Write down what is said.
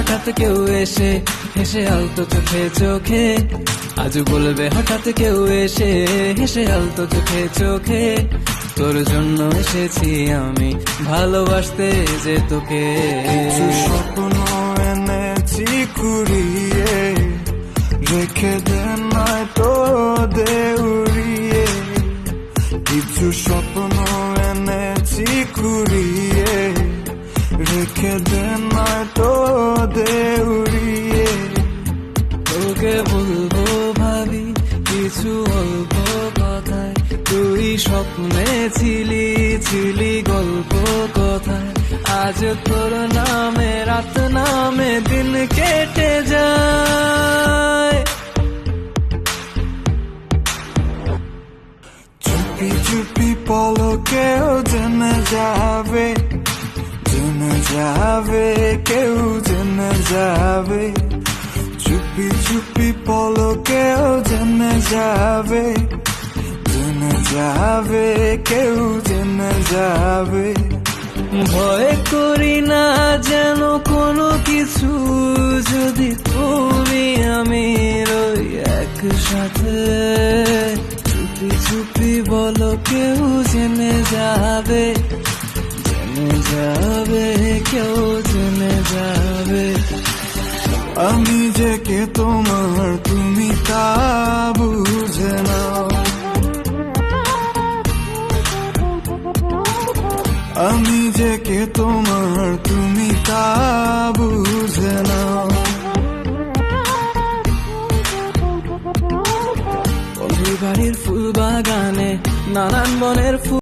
হঠাৎ কেউ এসে হেসে আলতো চোখে চোখে, আজ বলবে হঠাৎ কেউ এসে হেসে আলতো চোখে চোখে, তোর জন্য এসেছি আমি ভালোবাসতে যে তোকে। কিছু স্বপ্ন এনেছি কুড়িয়ে, রেখে দে নয়তো দে উড়িয়ে। কিছু স্বপ্ন এনেছি কুড়িয়ে, রেখে দে নয়তো দে উড়িয়ে। তোকে বলবো ভাবি কিছু অল্প কথায়, তুই স্বপ্নে ছিলি ছিলি গল্প কথায়, আজ তোর নামে রাত নামে দিন কেটে যায়। চুপি চুপি পলকেও জেনে যাবে, জেনে যাবে, কেউ জেনে যাবে। চুপি চুপি পলকেও জেনে যাবে, জেনে যাবে, কেউ জেনে যাবে। ভয় করি না যেন কোনো কিছু, যদি তুমি আমি রই একসাথে। চুপি চুপি বলো কেউ জেনে যাবে, জেনে যাবে, কেউ জেনে যাবে। আমি যে কে তোমার তুমি তা বুঝে নাও, আমি যে কে তোমার তুমি তা বুঝে নাও। বন্ধুর বাড়ির ফুল বাগানে নানান বনের ফুল